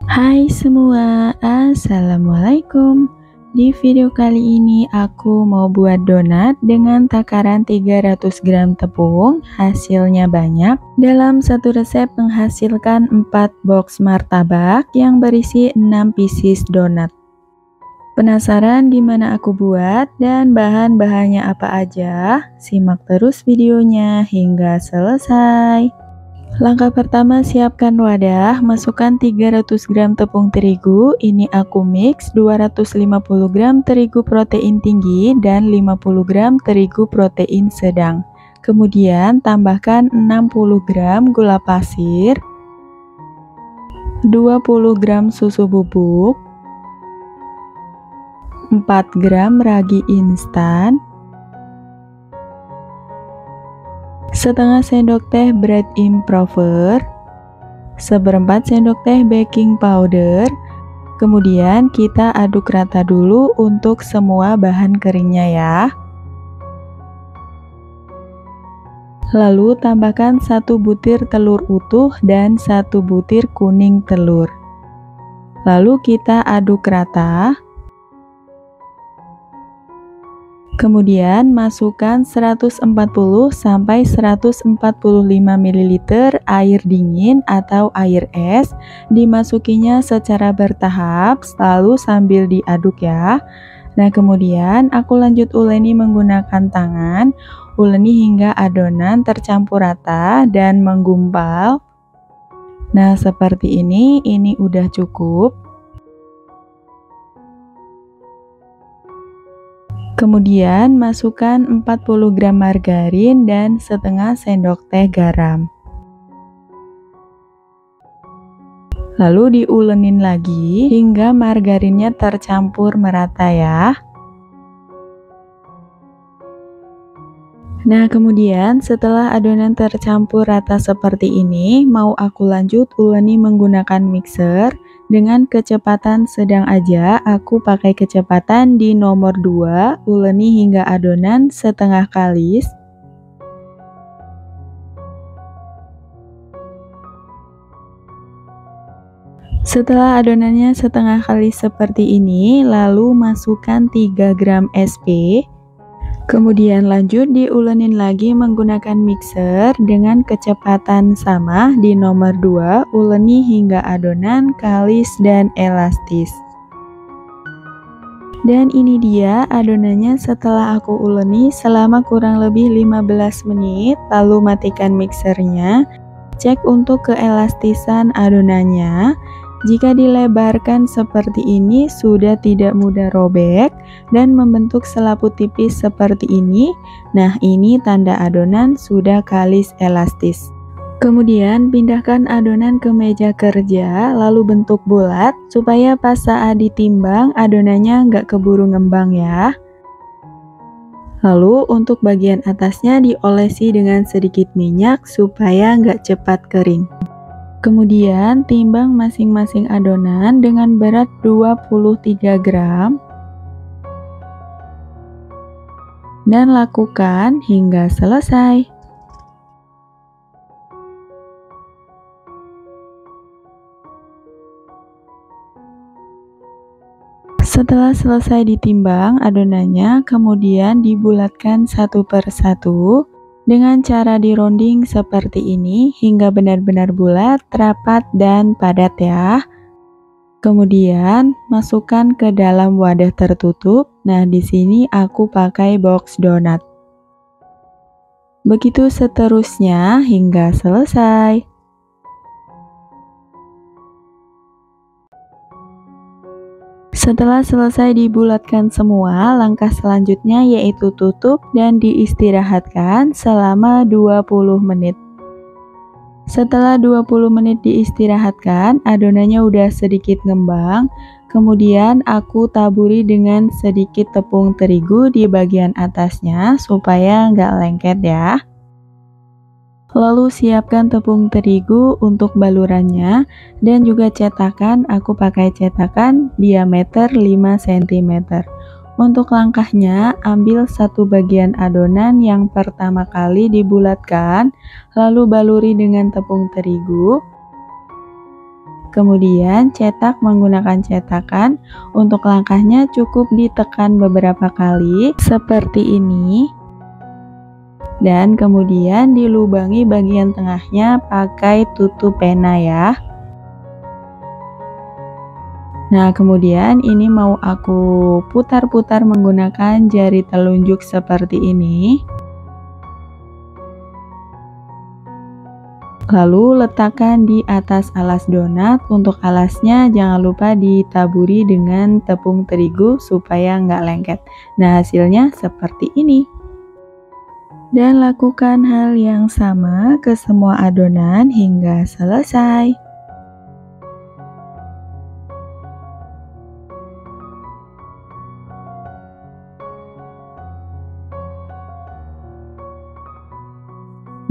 Hai semua, Assalamualaikum. Di video kali ini aku mau buat donat dengan takaran 300 gram tepung, hasilnya banyak. Dalam satu resep menghasilkan 4 box martabak yang berisi 6 pieces donat. Penasaran gimana aku buat dan bahan-bahannya apa aja? Simak terus videonya hingga selesai. Langkah pertama, siapkan wadah, masukkan 300 gram tepung terigu. Ini aku mix 250 gram terigu protein tinggi dan 50 gram terigu protein sedang. Kemudian tambahkan 60 gram gula pasir, 20 gram susu bubuk, 4 gram ragi instan, setengah sendok teh bread improver, seperempat sendok teh baking powder. Kemudian kita aduk rata dulu untuk semua bahan keringnya ya. Lalu tambahkan 1 butir telur utuh dan 1 butir kuning telur. Lalu kita aduk rata. Kemudian masukkan 140 sampai 145 ml air dingin atau air es, dimasukinya secara bertahap selalu sambil diaduk ya. Nah, kemudian aku lanjut uleni menggunakan tangan, uleni hingga adonan tercampur rata dan menggumpal. Nah, seperti ini udah cukup. Kemudian masukkan 40 gram margarin dan setengah sendok teh garam. Lalu diulenin lagi hingga margarinnya tercampur merata ya. Nah, kemudian setelah adonan tercampur rata seperti ini, mau aku lanjut uleni menggunakan mixer. Dengan kecepatan sedang aja, aku pakai kecepatan di nomor 2, uleni hingga adonan setengah kalis. Setelah adonannya setengah kalis seperti ini, lalu masukkan 3 gram SP. Kemudian lanjut diulenin lagi menggunakan mixer dengan kecepatan sama di nomor 2, uleni hingga adonan kalis dan elastis. Dan ini dia adonannya setelah aku uleni selama kurang lebih 15 menit, lalu matikan mixernya. Cek untuk keelastisan adonannya. Jika dilebarkan seperti ini sudah tidak mudah robek dan membentuk selaput tipis seperti ini. Nah, ini tanda adonan sudah kalis elastis. Kemudian pindahkan adonan ke meja kerja lalu bentuk bulat supaya pas saat ditimbang adonannya nggak keburu ngembang ya. Lalu untuk bagian atasnya diolesi dengan sedikit minyak supaya nggak cepat kering. Kemudian timbang masing-masing adonan dengan berat 23 gram dan lakukan hingga selesai. Setelah selesai ditimbang adonannya, kemudian dibulatkan satu per satu. Dengan cara dironding seperti ini hingga benar-benar bulat, rapat, dan padat ya. Kemudian masukkan ke dalam wadah tertutup. Nah, di sini aku pakai box donat. Begitu seterusnya hingga selesai. Setelah selesai dibulatkan semua, langkah selanjutnya yaitu tutup dan diistirahatkan selama 20 menit. Setelah 20 menit diistirahatkan, adonannya udah sedikit ngembang. Kemudian aku taburi dengan sedikit tepung terigu di bagian atasnya supaya nggak lengket ya. Lalu siapkan tepung terigu untuk balurannya dan juga cetakan, aku pakai cetakan diameter 5 cm. Untuk langkahnya, ambil satu bagian adonan yang pertama kali dibulatkan, lalu baluri dengan tepung terigu. Kemudian cetak menggunakan cetakan. Untuk langkahnya cukup ditekan beberapa kali seperti ini. Dan kemudian dilubangi bagian tengahnya pakai tutup pena ya. Nah, kemudian ini mau aku putar-putar menggunakan jari telunjuk seperti ini. Lalu letakkan di atas alas donat. Untuk alasnya jangan lupa ditaburi dengan tepung terigu supaya nggak lengket. Nah, hasilnya seperti ini. Dan lakukan hal yang sama ke semua adonan hingga selesai.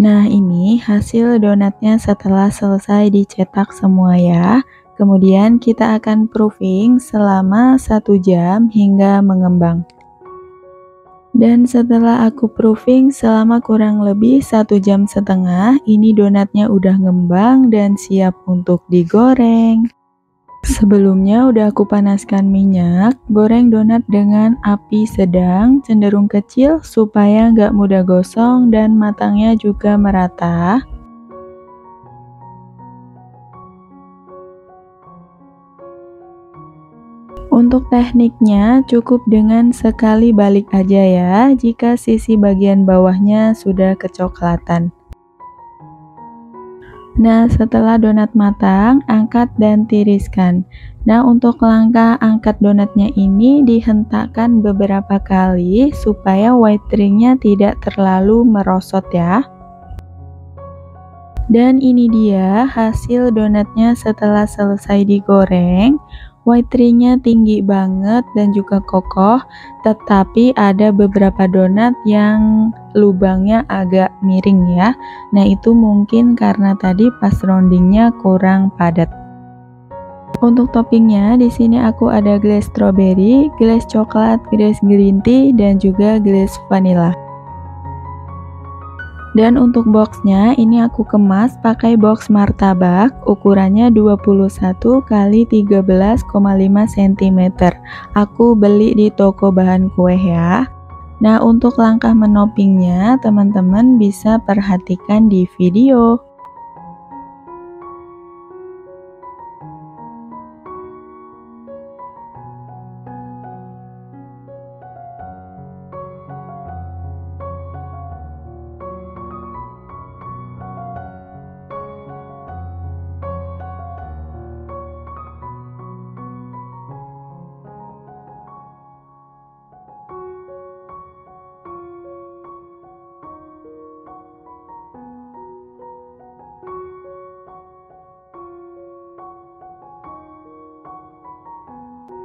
Nah, ini hasil donatnya setelah selesai dicetak semua ya. Kemudian kita akan proofing selama 1 jam hingga mengembang. Dan setelah aku proofing selama kurang lebih 1,5 jam, ini donatnya udah ngembang dan siap untuk digoreng. Sebelumnya udah aku panaskan minyak, goreng donat dengan api sedang, cenderung kecil supaya nggak mudah gosong dan matangnya juga merata. Untuk tekniknya cukup dengan sekali balik aja ya, jika sisi bagian bawahnya sudah kecoklatan. Nah, setelah donat matang, angkat dan tiriskan. Nah, untuk langkah angkat donatnya ini dihentakkan beberapa kali supaya white ringnya tidak terlalu merosot ya. Dan ini dia hasil donatnya setelah selesai digoreng. White ringnya tinggi banget dan juga kokoh, tetapi ada beberapa donat yang lubangnya agak miring ya. Nah, itu mungkin karena tadi pas roundingnya kurang padat. Untuk toppingnya di sini aku ada glaze strawberry, glaze coklat, glaze green tea, dan juga glaze vanilla. Dan untuk boxnya ini aku kemas pakai box martabak, ukurannya 21 x 13,5 cm. Aku beli di toko bahan kue ya. Nah, untuk langkah menopingnya teman-teman bisa perhatikan di video.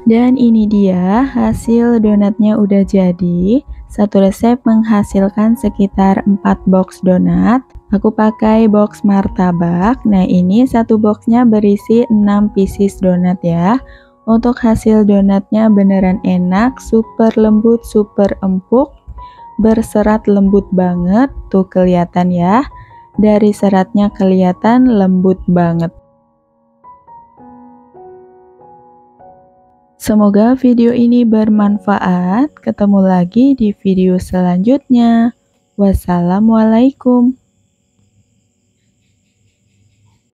Dan ini dia hasil donatnya udah jadi. Satu resep menghasilkan sekitar 4 box donat. Aku pakai box martabak. Nah, ini satu boxnya berisi 6 pieces donat ya. Untuk hasil donatnya beneran enak, super lembut, super empuk, berserat lembut banget. Tuh kelihatan ya. Dari seratnya kelihatan lembut banget. Semoga video ini bermanfaat. Ketemu lagi di video selanjutnya. Wassalamualaikum.